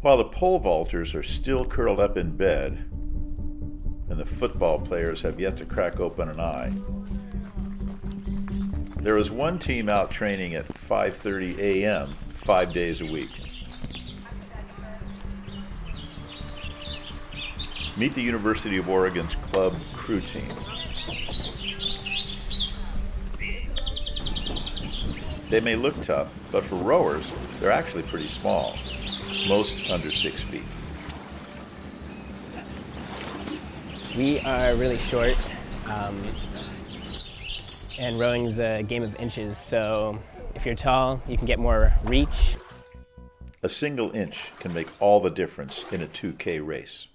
While the pole vaulters are still curled up in bed, and the football players have yet to crack open an eye, there is one team out training at 5:30 a.m. 5 days a week. Meet the University of Oregon's club crew team. They may look tough, but for rowers, they're actually pretty small, most under 6 feet. We are really short, and rowing's a game of inches, so if you're tall, you can get more reach. A single inch can make all the difference in a 2K race.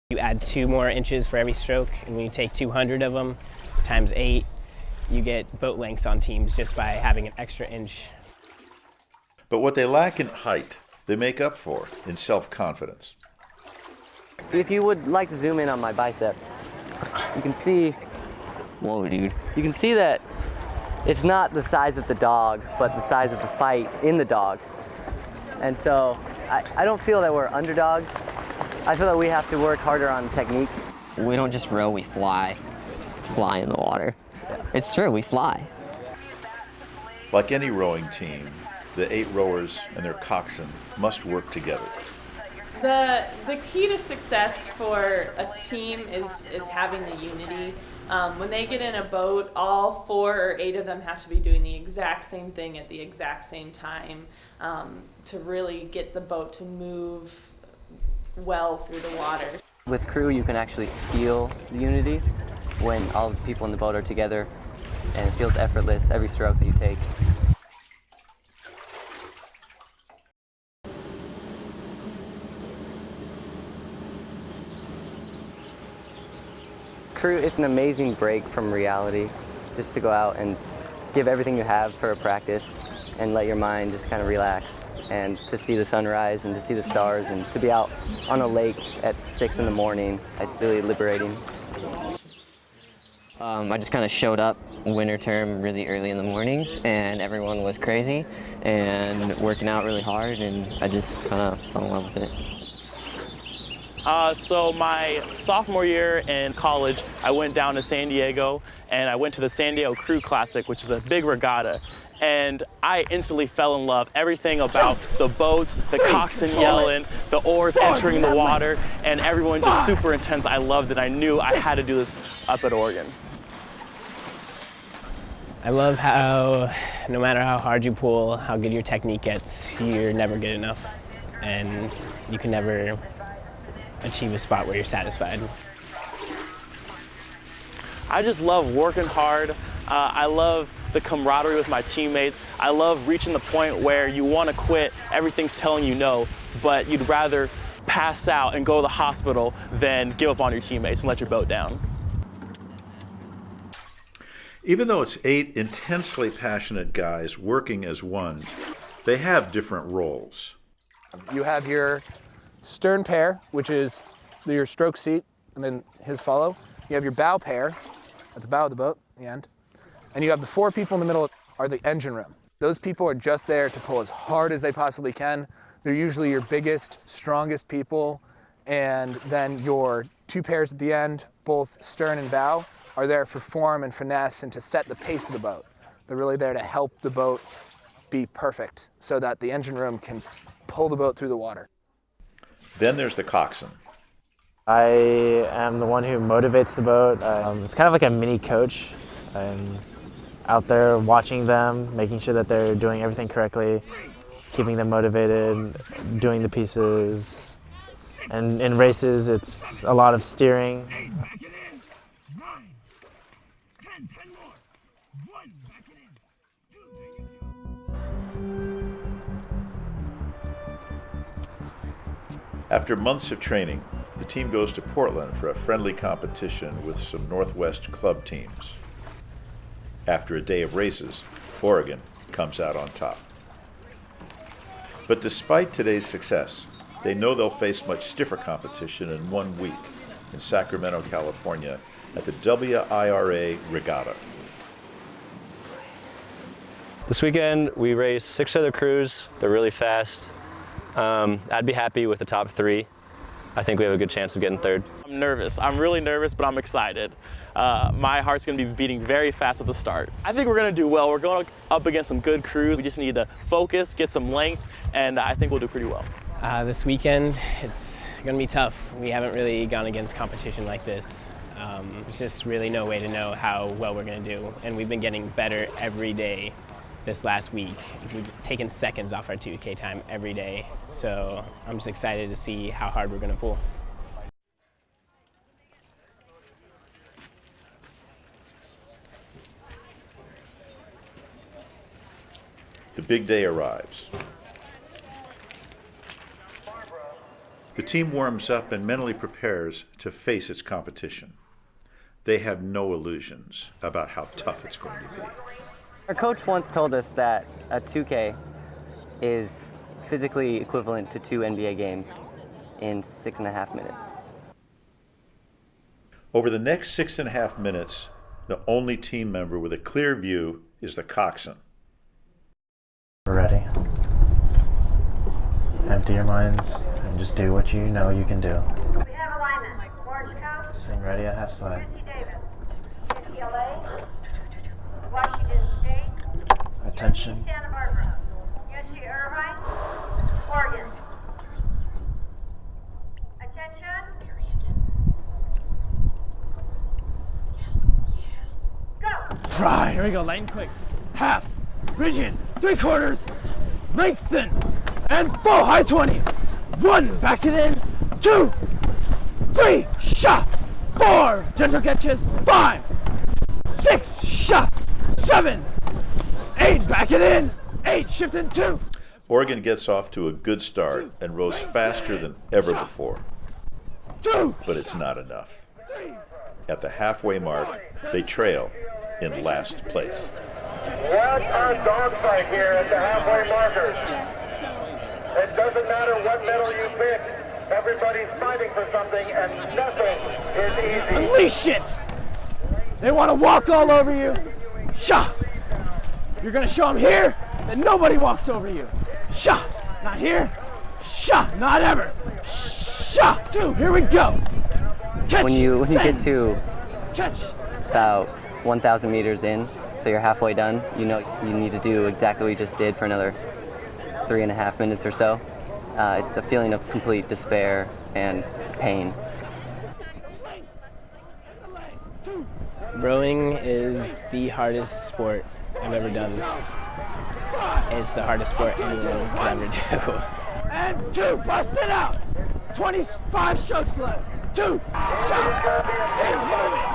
You add 2 more inches for every stroke, and when you take 200 of them times 8, you get boat lengths on teams just by having an extra inch. But what they lack in height, they make up for in self-confidence. If you would like to zoom in on my biceps, you can see, whoa, dude. You can see that it's not the size of the dog, but the size of the fight in the dog. And so I don't feel that we're underdogs. I feel that we have to work harder on technique. We don't just row, we fly. Fly in the water. Yeah. It's true, we fly. Like any rowing team, the 8 rowers and their coxswain must work together. The key to success for a team is having the unity. When they get in a boat, all 4 or 8 of them have to be doing the exact same thing at the exact same time to really get the boat to move well through the water. With crew, you can actually feel the unity when all the people in the boat are together, and it feels effortless every stroke that you take. Crew, it's an amazing break from reality, just to go out and give everything you have for a practice and let your mind just kind of relax, and to see the sunrise and to see the stars and to be out on a lake at 6 in the morning, it's really liberating. I just kind of showed up winter term really early in the morning, and everyone was crazy and working out really hard, and I just kind of fell in love with it. So my sophomore year in college, I went down to San Diego and I went to the San Diego Crew Classic, which is a big regatta. And I instantly fell in love. Everything about the boats, the coxswain yelling, the oars entering the water, and everyone just super intense. I loved it. I knew I had to do this up at Oregon. I love how no matter how hard you pull, how good your technique gets, you're never good enough. And you can never achieve a spot where you're satisfied. I just love working hard. I love the camaraderie with my teammates. I love reaching the point where you want to quit, everything's telling you no, but you'd rather pass out and go to the hospital than give up on your teammates and let your boat down. Even though it's 8 intensely passionate guys working as one, they have different roles. You have your stern pair, which is your stroke seat, and then his follow. You have your bow pair at the bow of the boat, the end. And you have the 4 people in the middle are the engine room. Those people are just there to pull as hard as they possibly can. They're usually your biggest, strongest people. And then your 2 pairs at the end, both stern and bow, are there for form and finesse and to set the pace of the boat. They're really there to help the boat be perfect so that the engine room can pull the boat through the water. Then there's the coxswain. I am the one who motivates the boat. It's kind of like a mini coach. I'm out there watching them, making sure that they're doing everything correctly, keeping them motivated, doing the pieces. And in races, it's a lot of steering. After months of training, the team goes to Portland for a friendly competition with some Northwest club teams. After a day of races, Oregon comes out on top. But despite today's success, they know they'll face much stiffer competition in 1 week in Sacramento, California at the WIRA Regatta. This weekend we raced 6 other crews. They're really fast. I'd be happy with the top 3. I think we have a good chance of getting 3rd. I'm nervous. I'm really nervous, but I'm excited. My heart's gonna be beating very fast at the start. I think we're gonna do well. We're going up against some good crews. We just need to focus, get some length, and I think we'll do pretty well. This weekend, it's gonna be tough. We haven't really gone against competition like this. There's just really no way to know how well we're gonna do. And we've been getting better every day this last week. We've taken seconds off our 2K time every day. So I'm just excited to see how hard we're gonna pull. The big day arrives. The team warms up and mentally prepares to face its competition. They have no illusions about how tough it's going to be. Our coach once told us that a 2K is physically equivalent to 2 NBA games in 6.5 minutes. Over the next 6.5 minutes, the only team member with a clear view is the coxswain. We're ready. Empty your minds and just do what you know you can do. We have alignment. Orange coat. Sing ready at half slide. UC Davis. UCLA. Washington State. Attention. UC Santa Barbara. UC Irvine. Oregon. Attention. Go. Try. Here we go. Light and quick. Half. Rigid. 3/4. Lengthen. And full. High 20. 1. Back it in. 2. 3. Shot. 4. Gentle catches. 5. 6. Shot. 7. 8. Back it in. 8. Shift in 2. Oregon gets off to a good start and rows faster than ever before. 2. But it's not enough. At the halfway mark, they trail in last place. What a dogfight here at the halfway markers. It doesn't matter what medal you pick. Everybody's fighting for something, and nothing is easy. Unleash it. They want to walk all over you. Shot. You're going to show them here that nobody walks over you. Shot. Not here. Shot. Not ever. Shot. 2. Here we go. Catch. When you get to Catch. about 1,000 meters in, so you're halfway done, you know you need to do exactly what you just did for another 3.5 minutes or so. It's a feeling of complete despair and pain. Rowing is the hardest sport I've ever done. It's the hardest sport anyone could ever do. And 2. Bust it out. 25 strokes left. 2. Shot. Hey, move it.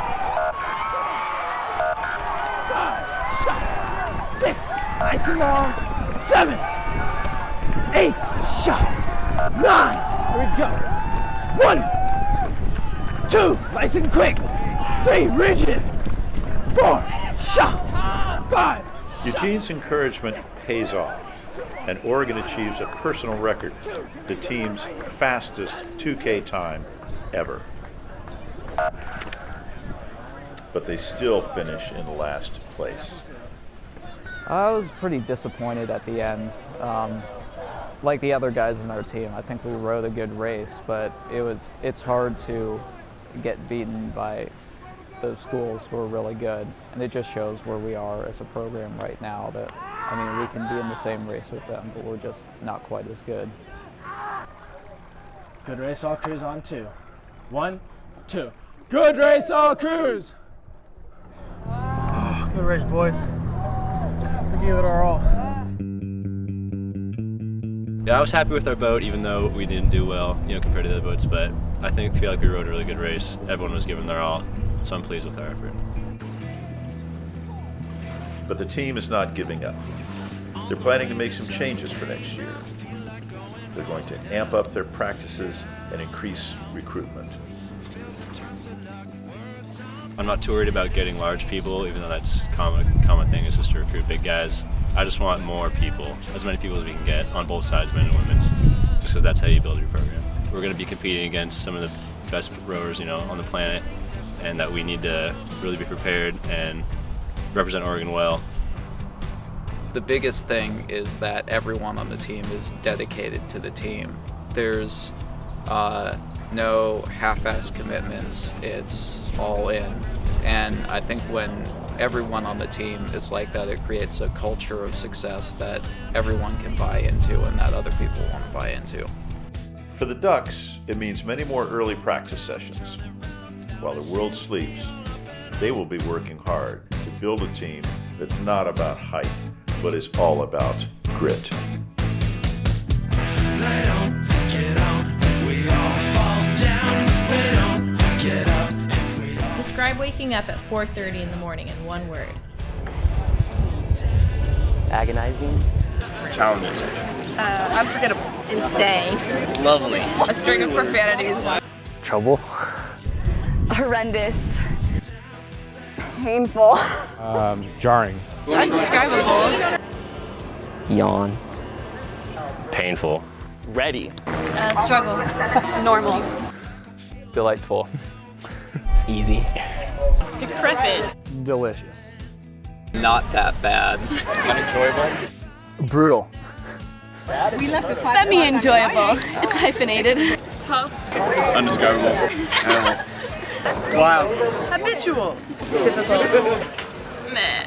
5. Shot. 6. Nice and long. 7. 8. Shot. 9. Here we go. 1. 2. Nice and quick. 3. Rigid. 4. Shot. 5. Eugene's encouragement pays off, and Oregon achieves a personal record, the team's fastest 2K time ever. But they still finish in last place. I was pretty disappointed at the end. Like the other guys in our team, I think we rode a good race, but it's hard to get beaten by those schools who are really good. And it just shows where we are as a program right now, that, I mean, we can be in the same race with them, but we're just not quite as good. Good race, all crews on 2. 1, 2. Good race, all crews! Good race, boys. We gave it our all. Yeah, I was happy with our boat, even though we didn't do well, compared to the other boats. But I feel like we rode a really good race. Everyone was giving their all, so I'm pleased with our effort. But the team is not giving up. They're planning to make some changes for next year. They're going to amp up their practices and increase recruitment. I'm not too worried about getting large people, even though that's common thing is just to recruit big guys. I just want more people, as many people as we can get on both sides, men and women's, just because that's how you build your program. We're going to be competing against some of the best rowers, on the planet, and that we need to really be prepared and represent Oregon well. The biggest thing is that everyone on the team is dedicated to the team. There's no half-ass commitments, it's all in. And I think when everyone on the team is like that, it creates a culture of success that everyone can buy into and that other people want to buy into. For the Ducks, it means many more early practice sessions. While the world sleeps, they will be working hard to build a team that's not about height, but is all about grit. They don't get on, we all fall down. They don't get up if we all... Describe waking up at 4:30 in the morning in one word. Agonizing. Challenging. Unforgettable. Insane. Lovely. A string of profanities. Trouble. Horrendous. Painful. Jarring. Undescribable. Yawn. Painful. Ready. Struggle. Normal. Delightful. Easy. Decrepit. Delicious. Not that bad. Unenjoyable. Brutal. Semi-enjoyable. It's hyphenated. Tough. Undescribable. Animal. Wild. Habitual. Difficult. Meh.